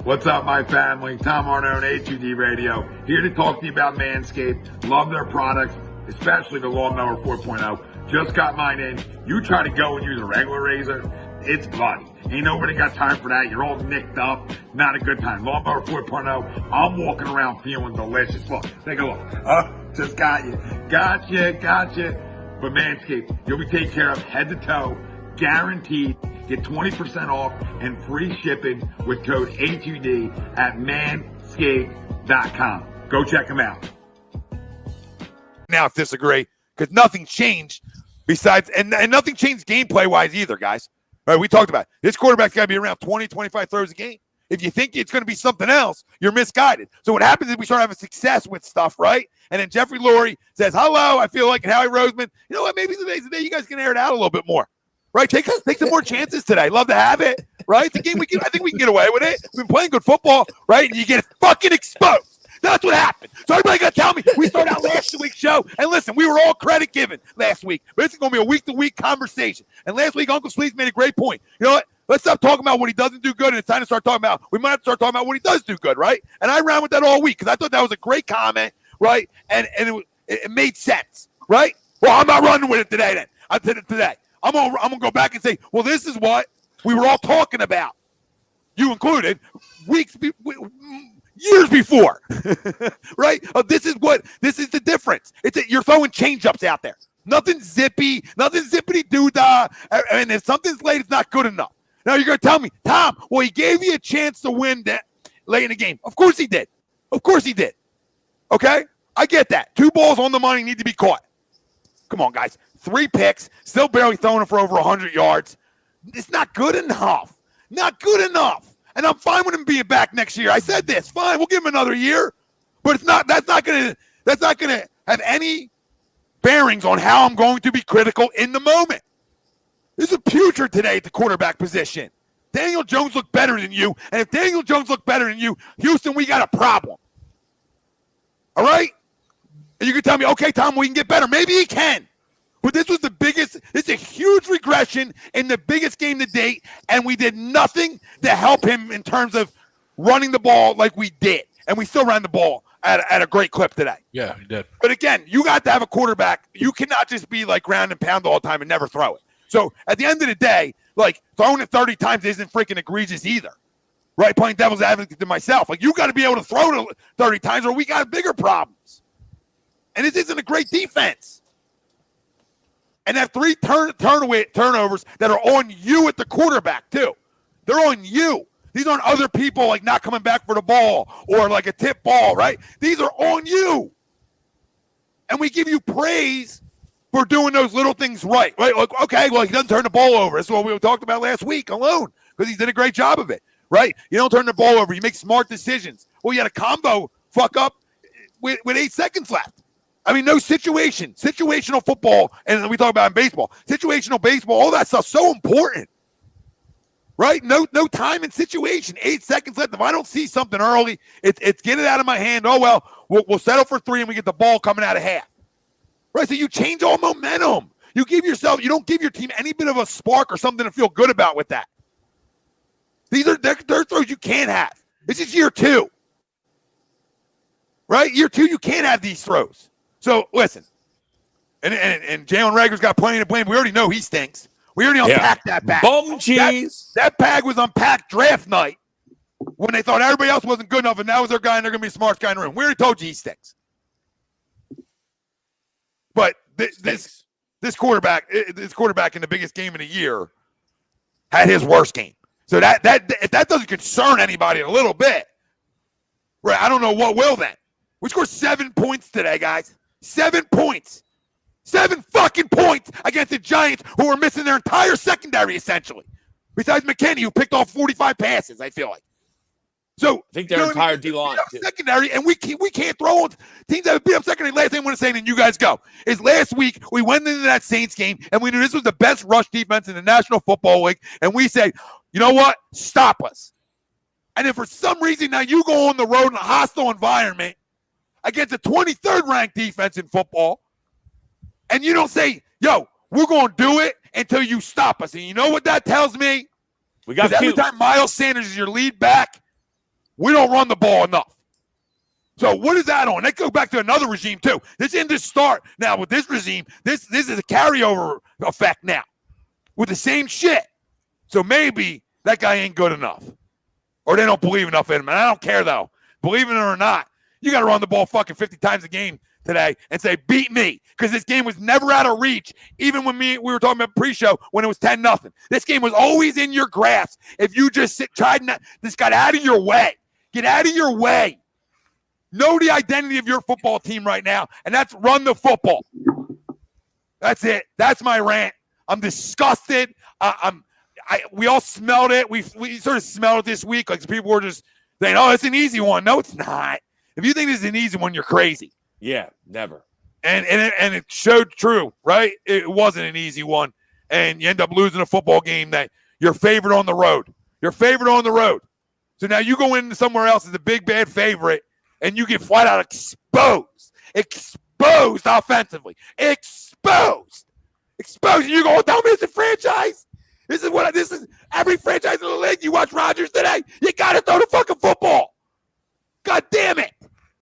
What's up, my family? Tom Arnone, A2D Radio, here to talk to you about Manscaped. Love their products, especially the Lawnmower 4.0. Just got mine in. You try to go and use a regular razor, it's bloody. Ain't nobody got time for that. You're all nicked up. Not a good time. Lawnmower 4.0, I'm walking around feeling delicious. Look, take a look. Just got you. Gotcha. But Manscaped, you'll be taken care of head to toe, guaranteed. Get 20% off and free shipping with code A2D at manscaped.com. Go check them out. Now disagree because nothing changed besides, and nothing changed gameplay-wise either, guys. All right, we talked about it. This quarterback's got to be around 20, 25 throws a game. If you think it's going to be something else, you're misguided. So what happens is we start having success with stuff, right? And then Jeffrey Lurie says, hello, I feel like, and Howie Roseman, you know what, maybe today's the day you guys can air it out a little bit more. Right, take some more chances today. Love to have it. Right, the game I think we can get away with it. We've been playing good football, right? And you get fucking exposed. That's what happened. So everybody got to tell me we started out last week's show, and listen, we were all credit given last week, but this is going to be a week-to-week conversation. And last week, Uncle Sleeves made a great point. You know what? Let's stop talking about what he doesn't do good, and it's time to start talking about. We might have to start talking about what he does do good, right? And I ran with that all week because I thought that was a great comment, right? And it made sense, right? Well, I'm not running with it today. Then I did it today. I'm gonna go back and say, well, this is what we were all talking about, you included, years before, right? This is the difference. You're throwing change-ups out there. Nothing zippy, nothing zippity-doo-dah, and if something's late, it's not good enough. Now you're gonna tell me, Tom, well, he gave you a chance to win that late in the game. Of course he did. Okay? I get that. 2 balls on the money need to be caught. Come on, guys. 3 picks, still barely throwing it for over 100 yards. It's not good enough. Not good enough. And I'm fine with him being back next year. I said this. Fine, we'll give him another year. But that's not gonna have any bearings on how I'm going to be critical in the moment. This is putrid today at the quarterback position. Daniel Jones looked better than you. And if Daniel Jones looked better than you, Houston, we got a problem. All right? And you can tell me, okay, Tom, we can get better. Maybe he can. But this was it's a huge regression in the biggest game to date, and we did nothing to help him in terms of running the ball like we did. And we still ran the ball at a great clip today. Yeah, we did. But again, you got to have a quarterback. You cannot just be like ground and pound all the time and never throw it. So at the end of the day, like throwing it 30 times isn't freaking egregious either. Right? Playing devil's advocate to myself. Like you got to be able to throw it 30 times or we got bigger problems. And this isn't a great defense. And have 3 turnovers that are on you at the quarterback, too. They're on you. These aren't other people, like, not coming back for the ball or, like, a tip ball, right? These are on you. And we give you praise for doing those little things right? Like, okay, well, he doesn't turn the ball over. That's what we talked about last week alone because he did a great job of it, right? You don't turn the ball over. You make smart decisions. Well, you had a combo fuck up with 8 seconds left. I mean, no situational football, and we talk about in baseball, situational baseball, all that stuff's so important, right? No time and situation, 8 seconds left. If I don't see something early, it's get it out of my hand. Oh, well, we'll settle for 3 and we get the ball coming out of half, right? So you change all momentum. You don't give your team any bit of a spark or something to feel good about with that. They're throws you can't have. This is year 2, right? Year 2, you can't have these throws. So, listen, and Jalen Reagor's got plenty to blame. We already know he stinks. We already unpacked that bag. Bum cheese. That bag was unpacked draft night when they thought everybody else wasn't good enough, and that was their guy, and they're going to be the smartest guy in the room. We already told you he stinks. But this quarterback in the biggest game of the year had his worst game. So if that doesn't concern anybody a little bit, right, I don't know what will then. We scored 7 points today, guys. 7 points. 7 fucking points against the Giants, who were missing their entire secondary, essentially. Besides McKinney, who picked off 45 passes, I feel like. So I think their entire D-line. Secondary, and we can't throw on teams that have beat up secondary. Last thing I want to say, and then you guys go, is last week we went into that Saints game, and we knew this was the best rush defense in the National Football League, and we said, you know what? Stop us. And if for some reason now you go on the road in a hostile environment against a 23rd ranked defense in football, and you don't say, yo, we're going to do it until you stop us. And you know what that tells me? We got every time Miles Sanders is your lead back, we don't run the ball enough. So what is that on? That goes back to another regime too. This didn't just start now with this regime. This is a carryover effect now with the same shit. So maybe that guy ain't good enough, or they don't believe enough in him. And I don't care though, believe it or not. You got to run the ball fucking 50 times a game today and say beat me, because this game was never out of reach. Even when we were talking about pre-show when it was 10-0. This game was always in your grasp if you just just got out of your way. Get out of your way. Know the identity of your football team right now, and that's run the football. That's it. That's my rant. I'm disgusted. We all smelled it. We sort of smelled it this week. Like people were just saying, "Oh, it's an easy one." No, it's not. If you think this is an easy one, you're crazy. Yeah, never. And it showed true, right? It wasn't an easy one, and you end up losing a football game that you're favored on the road. You're favored on the road. So now you go into somewhere else as a big bad favorite, and you get flat out exposed offensively, exposed. And you go, "Don't miss the franchise." This is every franchise in the league. You watch Rodgers today. You got to throw the fucking football. God damn it.